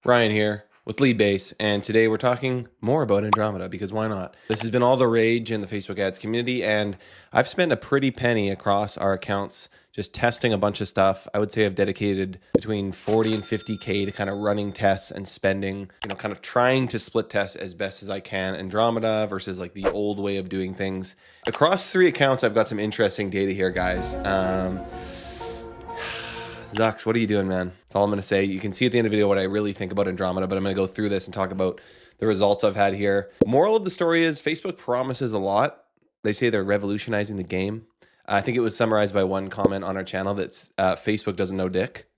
Ryan here with Leadbase, and today we're talking more about Andromeda because why not? This has been all the rage in the Facebook ads community, and I've spent a pretty penny across our accounts just testing a bunch of stuff. I would say I've dedicated between 40 and 50K to kind of running tests and spending, kind of trying to split test as best as I can Andromeda versus like the old way of doing things. Across 3 accounts, I've got some interesting data here, guys. Zux, what are you doing, man? That's all I'm going to say. You can see at the end of the video what I really think about Andromeda, but I'm going to go through this and talk about the results I've had here. Moral of the story is Facebook promises a lot. They say they're revolutionizing the game. I think it was summarized by one comment on our channel that's Facebook doesn't know dick.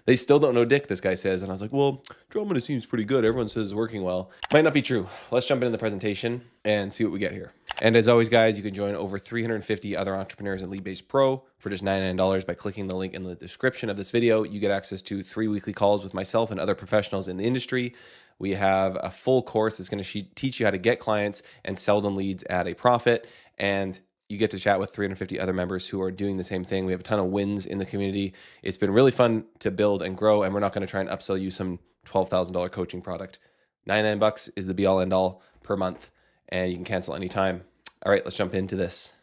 They still don't know dick, this guy says. And I was like, well, Andromeda seems pretty good. Everyone says it's working well. Might not be true. Let's jump into the presentation and see what we get here. And as always, guys, you can join over 350 other entrepreneurs in Leadbase Pro for just $99 by clicking the link in the description of this video. You get access to 3 weekly calls with myself and other professionals in the industry. We have a full course that's going to teach you how to get clients and sell them leads at a profit. And you get to chat with 350 other members who are doing the same thing. We have a ton of wins in the community. It's been really fun to build and grow, and we're not going to try and upsell you some $12,000 coaching product. $99 is the be all end all per month, and you can cancel anytime. All right, let's jump into this.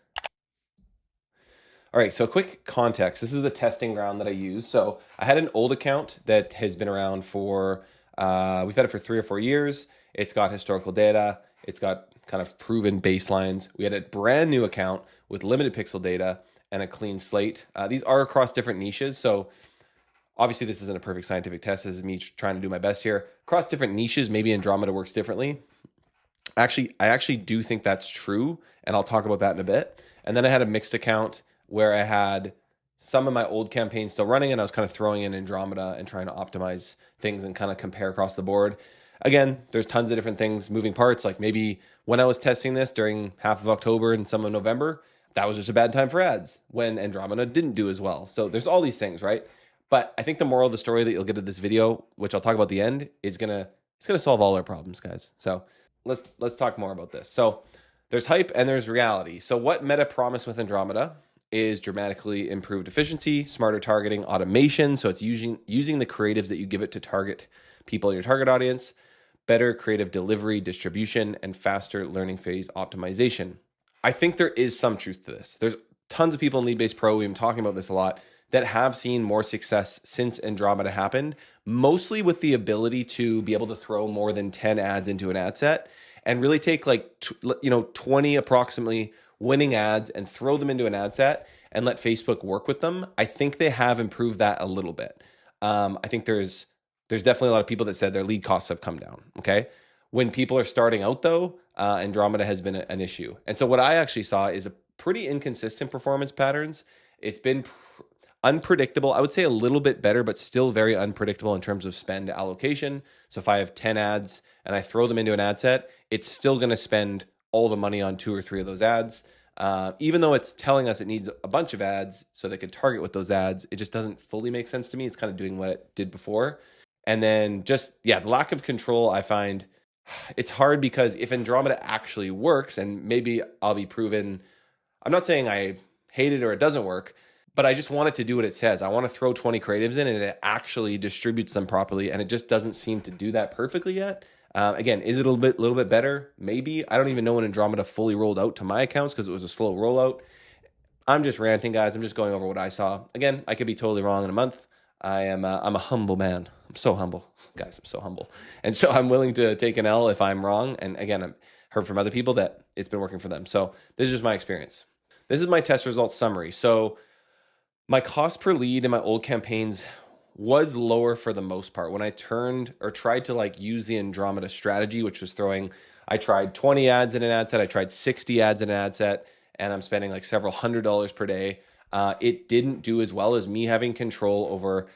All right, so quick context. This is the testing ground that I use. So I had an old account that has been around for, we've had it for 3 or 4 years. It's got historical data. It's got kind of proven baselines. We had a brand new account with limited pixel data and a clean slate. These are across different niches. So obviously this isn't a perfect scientific test. This is me trying to do my best here. Across different niches, maybe Andromeda works differently. I actually do think that's true, and I'll talk about that in a bit. And then I had a mixed account where I had some of my old campaigns still running, and I was kind of throwing in Andromeda and trying to optimize things and kind of compare across the board. Again, there's tons of different things, moving parts. Like maybe when I was testing this during half of October and some of November, that was just a bad time for ads when Andromeda didn't do as well. So there's all these things, right? But I think the moral of the story that you'll get at this video, which I'll talk about at the end, is it's gonna solve all our problems, guys. So let's talk more about this. So there's hype and there's reality. So what Meta promised with Andromeda is dramatically improved efficiency, smarter targeting, automation. So it's using the creatives that you give it to target people in your target audience, better creative delivery, distribution, and faster learning phase optimization. I think there is some truth to this. There's tons of people in Leadbase Pro, we've been talking about this a lot, that have seen more success since Andromeda happened, mostly with the ability to be able to throw more than 10 ads into an ad set and really take like 20 approximately winning ads and throw them into an ad set and let Facebook work with them. I think they have improved that a little bit. I think there's definitely a lot of people that said their lead costs have come down, okay? When people are starting out though, Andromeda has been an issue. And so what I actually saw is a pretty inconsistent performance patterns. It's been unpredictable. I would say a little bit better, but still very unpredictable in terms of spend allocation. So if I have 10 ads and I throw them into an ad set, it's still gonna spend all the money on 2 or 3 of those ads. Even though it's telling us it needs a bunch of ads so they could target with those ads, it just doesn't fully make sense to me. It's kind of doing what it did before. And then the lack of control, I find it's hard because if Andromeda actually works, and maybe I'll be proven, I'm not saying I hate it or it doesn't work, but I just want it to do what it says. I want to throw 20 creatives in and it actually distributes them properly. And it just doesn't seem to do that perfectly yet. Again, is it a little bit better? Maybe. I don't even know when Andromeda fully rolled out to my accounts because it was a slow rollout. I'm just ranting, guys. I'm just going over what I saw. Again, I could be totally wrong in a month. I'm a humble man. I'm so humble, guys. I'm so humble. And so I'm willing to take an L if I'm wrong. And again, I've heard from other people that it's been working for them. So this is just my experience. This is my test results summary. So my cost per lead in my old campaigns was lower for the most part. When I turned or tried to like use the Andromeda strategy, which was I tried 20 ads in an ad set. I tried 60 ads in an ad set, and I'm spending like several $100s per day. It didn't do as well as me having control over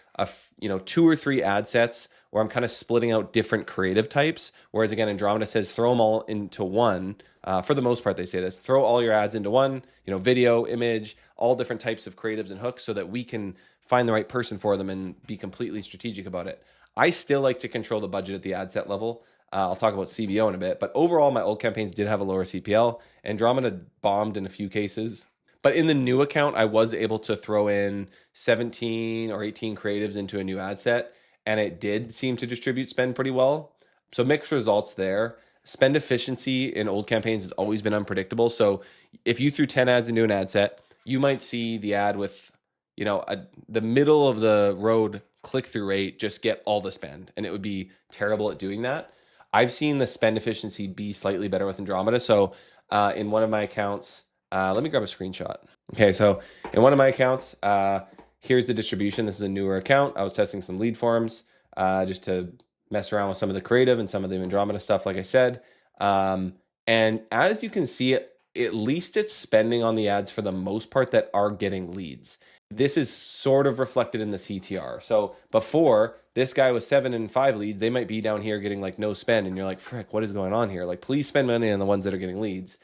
2 or 3 ad sets where I'm kind of splitting out different creative types. Whereas again, Andromeda says throw them all into one. For the most part, they say this: throw all your ads into one. Video, image, all different types of creatives and hooks, so that we can find the right person for them and be completely strategic about it. I still like to control the budget at the ad set level. I'll talk about CBO in a bit, but overall, my old campaigns did have a lower CPL. Andromeda bombed in a few cases. But in the new account, I was able to throw in 17 or 18 creatives into a new ad set and it did seem to distribute spend pretty well. So mixed results there. Spend efficiency in old campaigns has always been unpredictable. So if you threw 10 ads into an ad set, you might see the ad with, the middle of the road click-through rate just get all the spend, and it would be terrible at doing that. I've seen the spend efficiency be slightly better with Andromeda. So in one of my accounts, let me grab a screenshot. Okay, so in one of my accounts, here's the distribution. This is a newer account. I was testing some lead forms just to mess around with some of the creative and some of the Andromeda stuff, like I said. And as you can see, at least it's spending on the ads for the most part that are getting leads. This is sort of reflected in the CTR. So before, this guy was 7 and 5 leads, they might be down here getting like no spend, and you're like, frick, what is going on here? Like, please spend money on the ones that are getting leads.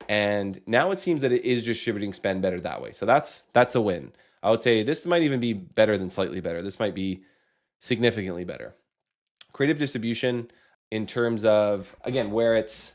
And now it seems that it is distributing spend better that way. So that's a win. I would say this might even be better than slightly better. This might be significantly better. Creative distribution in terms of, again, where it's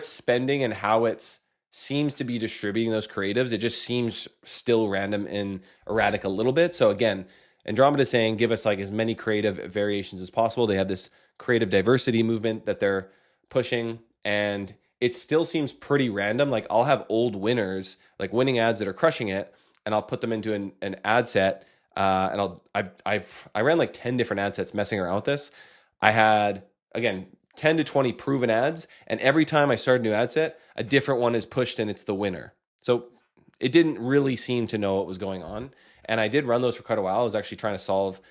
spending and how it's seems to be distributing those creatives, it just seems still random and erratic a little bit. So again, Andromeda is saying, give us like as many creative variations as possible. They have this creative diversity movement that they're pushing, and it still seems pretty random. Like I'll have old winners, like winning ads that are crushing it, and I'll put them into an ad set. And I ran like 10 different ad sets messing around with this. I had, again, 10 to 20 proven ads, and every time I start a new ad set, a different one is pushed and it's the winner. So it didn't really seem to know what was going on. And I did run those for quite a while. I was actually trying to solve,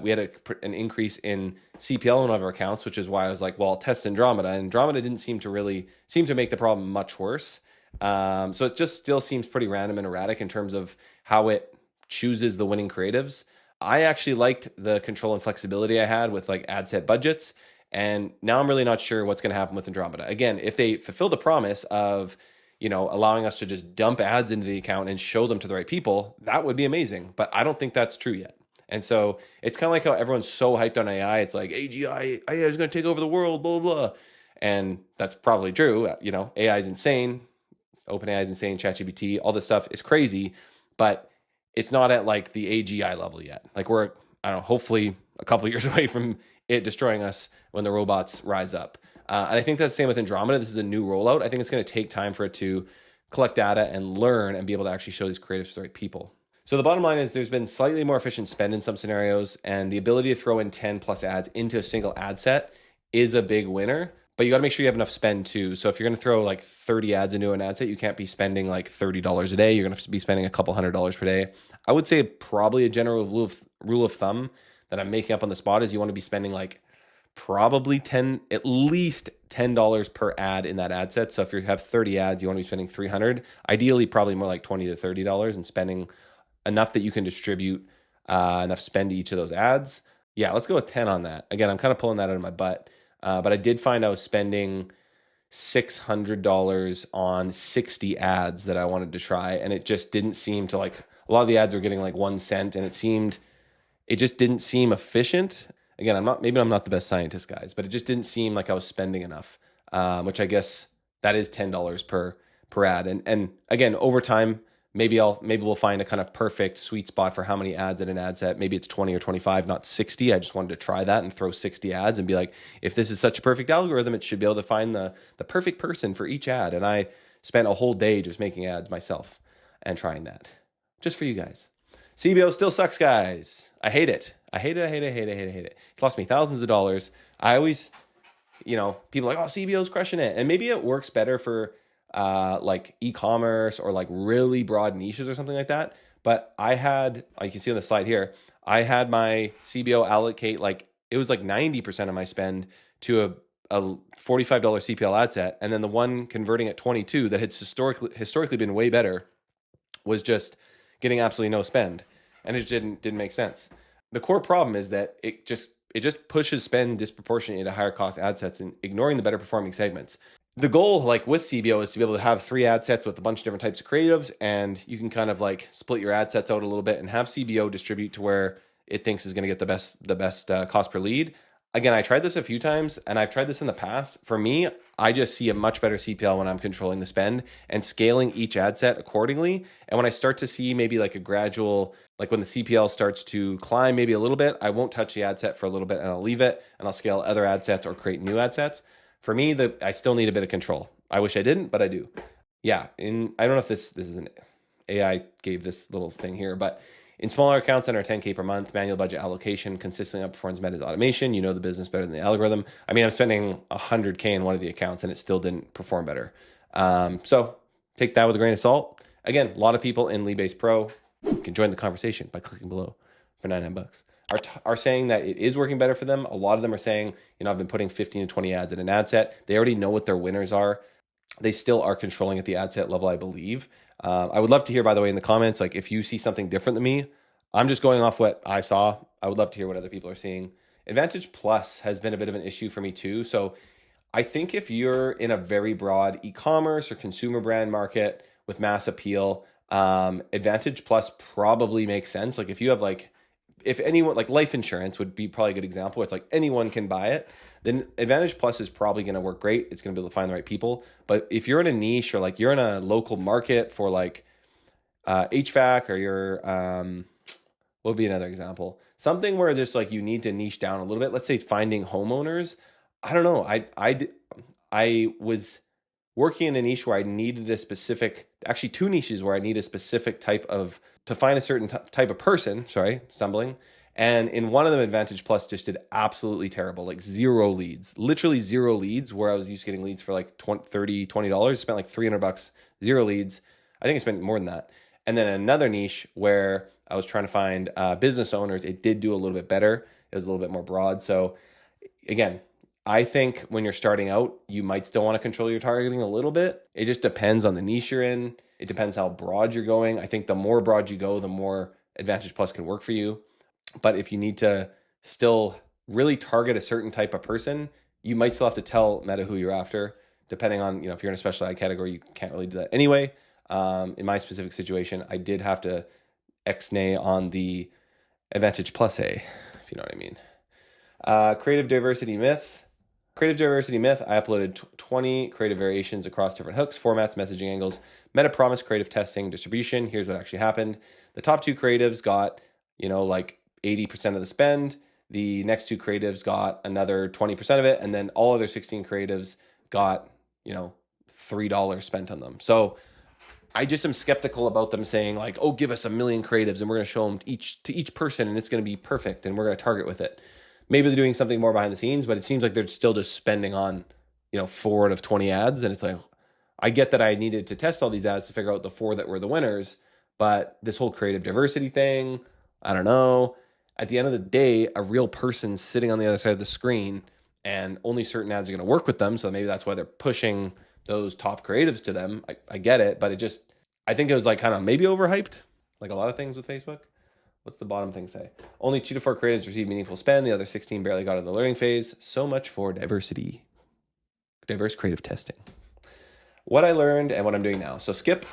we had an increase in CPL on one of our accounts, which is why I was like, well, I'll test Andromeda. And Andromeda didn't seem to make the problem much worse. So it just still seems pretty random and erratic in terms of how it chooses the winning creatives. I actually liked the control and flexibility I had with like ad set budgets. And now I'm really not sure what's going to happen with Andromeda. Again, if they fulfill the promise of, allowing us to just dump ads into the account and show them to the right people, that would be amazing. But I don't think that's true yet. And so it's kind of like how everyone's so hyped on AI. It's like AI is going to take over the world, blah, blah, blah. And that's probably true. AI is insane. OpenAI is insane. ChatGPT, all this stuff is crazy. But it's not at like the AGI level yet. Like we're, I don't know, hopefully a couple of years away from it destroying us when the robots rise up. And I think that's the same with Andromeda. This is a new rollout. I think it's going to take time for it to collect data and learn and be able to actually show these creatives to the right people. So the bottom line is there's been slightly more efficient spend in some scenarios, and the ability to throw in 10 plus ads into a single ad set is a big winner. But you got to make sure you have enough spend too. So if you're going to throw like 30 ads into an ad set, you can't be spending like $30 a day. You're going to be spending a couple $100s per day. I would say probably a general rule of thumb that I'm making up on the spot is you want to be spending like probably at least $10 per ad in that ad set. So if you have 30 ads, you want to be spending $300. Ideally, probably more like $20 to $30 and spending enough that you can distribute enough spend to each of those ads. Yeah, let's go with 10 on that. Again, I'm kind of pulling that out of my butt. But I did find I was spending $600 on 60 ads that I wanted to try. And it just didn't seem to like, a lot of the ads were getting like 1 cent, and it just didn't seem efficient. Again, maybe I'm not the best scientist, guys, but it just didn't seem like I was spending enough, which I guess that is $10 per ad. And again, over time, maybe we'll find a kind of perfect sweet spot for how many ads in an ad set. Maybe it's 20 or 25, not 60. I just wanted to try that and throw 60 ads and be like, if this is such a perfect algorithm, it should be able to find the perfect person for each ad. And I spent a whole day just making ads myself and trying that just for you guys. CBO still sucks, guys. I hate it. I hate it. It's lost me thousands of dollars. I always, people are like, oh, CBO's crushing it. And maybe it works better for like e-commerce or like really broad niches or something like that. But I had, like you can see on the slide here, I had my CBO allocate it was like 90% of my spend to a $45 CPL ad set. And then the one converting at 22 that had historically been way better was just getting absolutely no spend. And it didn't make sense. The core problem is that it just pushes spend disproportionately to higher cost ad sets and ignoring the better performing segments. The goal, like with CBO, is to be able to have 3 ad sets with a bunch of different types of creatives, and you can kind of like split your ad sets out a little bit and have CBO distribute to where it thinks is going to get the best cost per lead. Again, I tried this a few times and I've tried this in the past. For me, I just see a much better CPL when I'm controlling the spend and scaling each ad set accordingly. And when I start to see maybe like a gradual, like when the CPL starts to climb maybe a little bit, I won't touch the ad set for a little bit and I'll leave it and I'll scale other ad sets or create new ad sets. For me, I still need a bit of control. I wish I didn't, but I do. Yeah, I don't know if this is an AI gave this little thing here, but in smaller accounts under 10K per month, manual budget allocation consistently outperforms Meta's automation. You know the business better than the algorithm. I mean, I'm spending 100K in one of the accounts and it still didn't perform better. So take that with a grain of salt. Again, a lot of people in Leadbase Pro can join the conversation by clicking below for $99. Are saying that it is working better for them. A lot of them are saying, I've been putting 15 to 20 ads in an ad set. They already know what their winners are. They still are controlling at the ad set level, I believe. I would love to hear, by the way, in the comments, like if you see something different than me. I'm just going off what I saw. I would love to hear what other people are seeing. Advantage Plus has been a bit of an issue for me too. So I think if you're in a very broad e-commerce or consumer brand market with mass appeal, Advantage Plus probably makes sense. Like if you have if anyone, like life insurance would be probably a good example. It's like anyone can buy it. Then Advantage Plus is probably going to work great. It's going to be able to find the right people. But if you're in a niche or like you're in a local market for like HVAC or you're, what would be another example? Something where there's like you need to niche down a little bit. Let's say finding homeowners. I don't know. I was working in a niche where I needed a specific, actually two niches where I need a specific type of, to find a certain type of person, stumbling. And in one of them, Advantage Plus just did absolutely terrible, like zero leads, literally zero leads, where I was used to getting leads for like $20, spent like $300, zero leads. I think I spent more than that. And then another niche where I was trying to find business owners, it did do a little bit better. It was a little bit more broad. So again, I think when you're starting out, you might still want to control your targeting a little bit. It just depends on the niche you're in. It depends how broad you're going. I think the more broad you go, the more Advantage Plus can work for you. But if you need to still really target a certain type of person, you might still have to tell Meta who you're after, depending on, if you're in a special ad category, you can't really do that anyway. In my specific situation, I did have to X-nay on the Advantage Plus A, if you know what I mean. Creative diversity myth. Creative diversity myth, I uploaded 20 creative variations across different hooks, formats, messaging angles. Meta promised creative testing distribution. Here's what actually happened. The top two creatives got, like 80% of the spend. The next two creatives got another 20% of it. And then all other 16 creatives got, $3 spent on them. So I just am skeptical about them saying like, oh, give us 1 million creatives and we're going to show them to each person and it's going to be perfect and we're going to target with it. Maybe they're doing something more behind the scenes, but it seems like they're still just spending on, 4 out of 20 ads. And it's like, I get that I needed to test all these ads to figure out the 4 that were the winners, but this whole creative diversity thing, I don't know. At the end of the day, a real person's sitting on the other side of the screen and only certain ads are going to work with them. So maybe that's why they're pushing those top creatives to them. I get it, but I think it was like kind of maybe overhyped, like a lot of things with Facebook. What's the bottom thing say? Only 2 to 4 creatives received meaningful spend. The other 16 barely got into the learning phase. So much for diversity. Diverse creative testing. What I learned and what I'm doing now. So skip.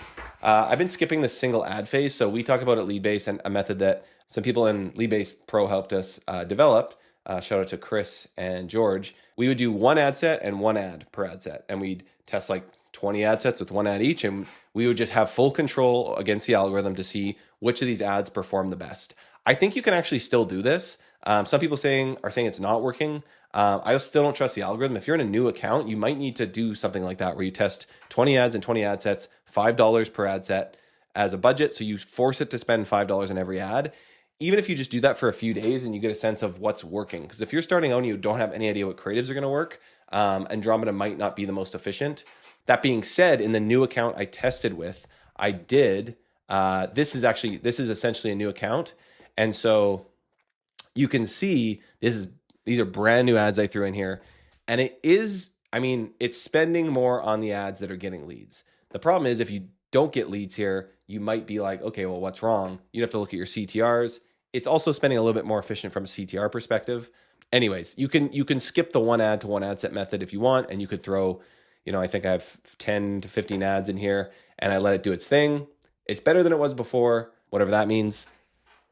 I've been skipping the single ad phase. So we talk about at Leadbase and a method that some people in Leadbase Pro helped us develop. Shout out to Chris and George. We would do 1 ad set and 1 ad per ad set. And we'd test like 20 ad sets with 1 ad each. And we would just have full control against the algorithm to see which of these ads perform the best. I think you can actually still do this. Some people are saying it's not working. I still don't trust the algorithm. If you're in a new account, you might need to do something like that where you test 20 ads and 20 ad sets, $5 per ad set as a budget. So you force it to spend $5 in every ad. Even if you just do that for a few days and you get a sense of what's working. Because if you're starting out and you don't have any idea what creatives are going to work, Andromeda might not be the most efficient. That being said, in the new account I tested with, I did, this is essentially a new account. And so you can see these are brand new ads I threw in here. And it's spending more on the ads that are getting leads. The problem is if you don't get leads here, you might be like, okay, well, what's wrong? You'd have to look at your CTRs. It's also spending a little bit more efficient from a CTR perspective. Anyways, you can skip the 1 ad to 1 ad set method if you want, and you could throw, I think I have 10 to 15 ads in here, and I let it do its thing. It's better than it was before, whatever that means.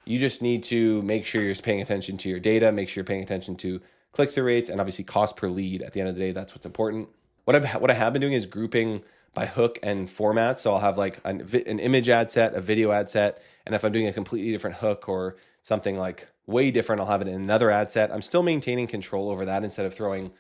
You just need to make sure you're paying attention to your data, make sure you're paying attention to click-through rates, and obviously cost per lead. At the end of the day, that's what's important. What I have been doing is grouping by hook and format. So I'll have like an image ad set, a video ad set, and if I'm doing a completely different hook or something like way different, I'll have it in another ad set. I'm still maintaining control over that instead of throwing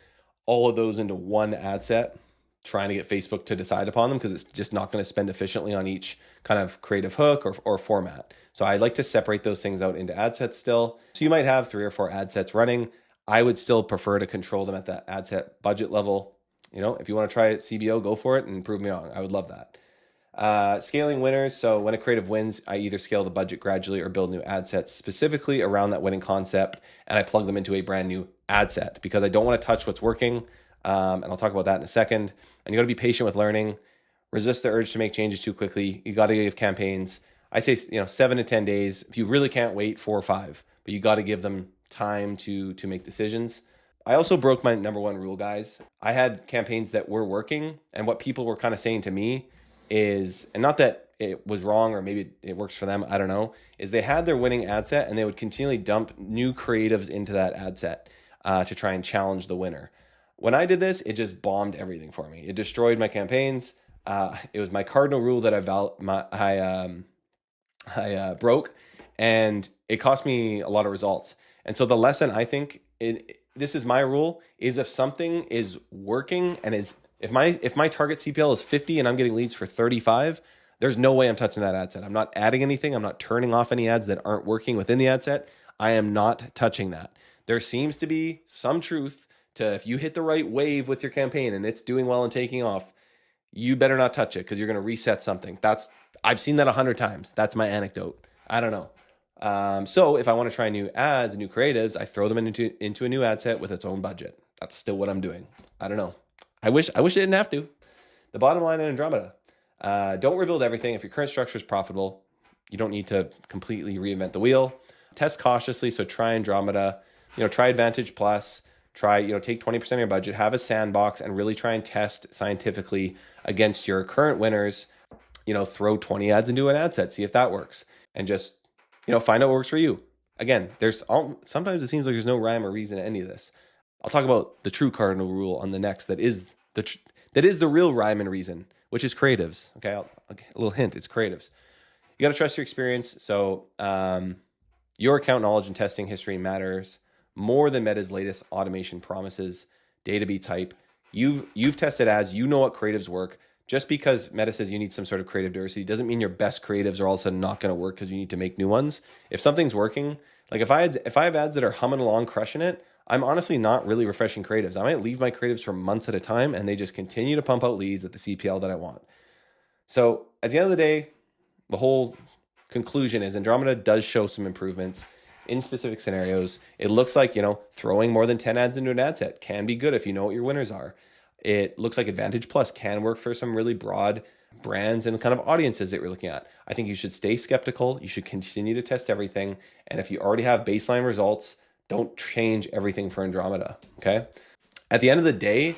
all of those into one ad set, trying to get Facebook to decide upon them, because it's just not going to spend efficiently on each kind of creative hook or format. So I like to separate those things out into ad sets still. So you might have 3 or 4 ad sets running. I would still prefer to control them at that ad set budget level. You know, if you want to try it CBO, go for it and prove me wrong. I would love that. Scaling winners. So when a creative wins, I either scale the budget gradually or build new ad sets specifically around that winning concept, and I plug them into a brand new ad set because I don't want to touch what's working. And I'll talk about that in a second. And you got to be patient with learning. Resist the urge to make changes too quickly. You got to give campaigns, I say, 7 to 10 days. If you really can't wait, 4 or 5, but you got to give them time to make decisions. I also broke my number one rule, guys. I had campaigns that were working, and what people were kind of saying to me is, and not that it was wrong or maybe it works for them, I don't know, is they had their winning ad set and they would continually dump new creatives into that ad set to try and challenge the winner. When I did this, it just bombed everything for me. It destroyed my campaigns. It was my cardinal rule that I broke, and it cost me a lot of results. And so the lesson, I think, this is my rule, is if something is working and if my target CPL is 50 and I'm getting leads for 35, there's no way I'm touching that ad set. I'm not adding anything. I'm not turning off any ads that aren't working within the ad set. I am not touching that. There seems to be some truth to, if you hit the right wave with your campaign and it's doing well and taking off, you better not touch it because you're going to reset something. I've seen that 100 times. That's my anecdote. I don't know. So if I want to try new ads and new creatives, I throw them into a new ad set with its own budget. That's still what I'm doing. I don't know. I wish I didn't have to. The bottom line in Andromeda, don't rebuild everything. If your current structure is profitable, you don't need to completely reinvent the wheel. Test cautiously. So try Andromeda, try Advantage Plus, take 20% of your budget, have a sandbox, and really try and test scientifically against your current winners. Throw 20 ads into an ad set, see if that works, and just find out what works for you. Again, sometimes it seems like there's no rhyme or reason to any of this. I'll talk about the true cardinal rule on the next. That is the real rhyme and reason, which is creatives. Okay, a little hint: it's creatives. You got to trust your experience. So your account knowledge and testing history matters more than Meta's latest automation promises. Data beats hype. You've tested ads. You know what creatives work. Just because Meta says you need some sort of creative diversity doesn't mean your best creatives are all of a sudden not going to work because you need to make new ones. If something's working, like if I have ads that are humming along, crushing it, I'm honestly not really refreshing creatives. I might leave my creatives for months at a time and they just continue to pump out leads at the CPL that I want. So at the end of the day, the whole conclusion is Andromeda does show some improvements in specific scenarios. It looks like, throwing more than 10 ads into an ad set can be good if you know what your winners are. It looks like Advantage Plus can work for some really broad brands and kind of audiences that you're looking at. I think you should stay skeptical. You should continue to test everything. And if you already have baseline results, don't change everything for Andromeda, okay? At the end of the day,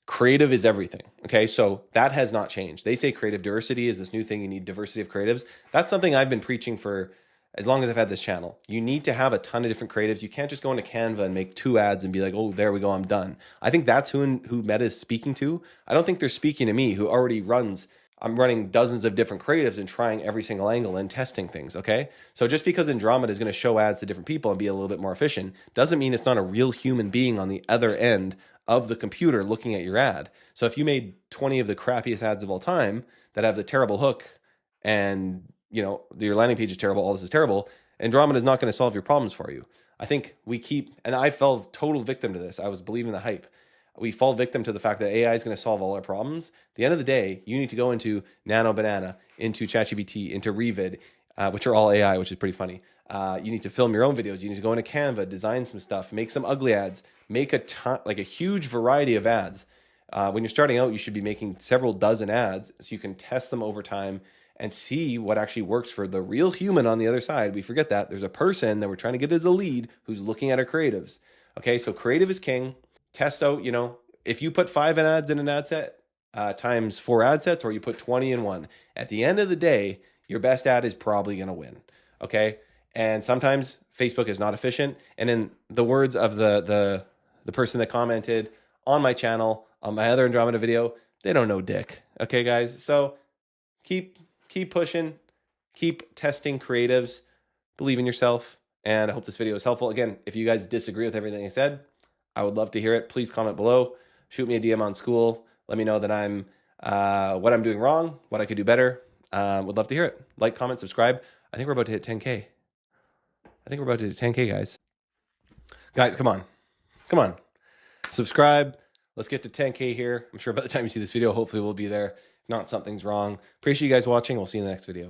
creative is everything, okay? So that has not changed. They say creative diversity is this new thing. You need diversity of creatives. That's something I've been preaching for as long as I've had this channel. You need to have a ton of different creatives. You can't just go into Canva and make 2 ads and be like, oh, there we go, I'm done. I think that's who Meta is speaking to. I don't think they're speaking to me, who already I'm running dozens of different creatives and trying every single angle and testing things, okay? So just because Andromeda is going to show ads to different people and be a little bit more efficient doesn't mean it's not a real human being on the other end of the computer looking at your ad. So if you made 20 of the crappiest ads of all time that have the terrible hook and your landing page is terrible, all this is terrible, Andromeda is not going to solve your problems for you. I think and I fell total victim to this. I was believing the hype. We fall victim to the fact that AI is going to solve all our problems. At the end of the day, you need to go into Nano Banana, into ChatGPT, into Revid, which are all AI, which is pretty funny. You need to film your own videos. You need to go into Canva, design some stuff, make some ugly ads, make a huge variety of ads. When you're starting out, you should be making several dozen ads so you can test them over time and see what actually works for the real human on the other side. We forget that there's a person that we're trying to get as a lead who's looking at our creatives. Okay, so creative is king. Test out, if you put 5 ads in an ad set times 4 ad sets, or you put 20 in one, at the end of the day, your best ad is probably going to win. Okay, And sometimes Facebook is not efficient. And in the words of the person that commented on my channel, on my other Andromeda video, they don't know dick. Okay, guys? So keep pushing, keep testing creatives, believe in yourself, and I hope this video is helpful. Again, if you guys disagree with everything I said, I would love to hear it. Please comment below. Shoot me a DM on Skool. Let me know that I'm what I'm doing wrong, what I could do better. Would love to hear it. Like, comment, subscribe. I think we're about to hit 10K. I think we're about to hit 10K, guys. Guys, come on. Come on. Subscribe. Let's get to 10K here. I'm sure by the time you see this video, hopefully we'll be there. If not, something's wrong. Appreciate you guys watching. We'll see you in the next video.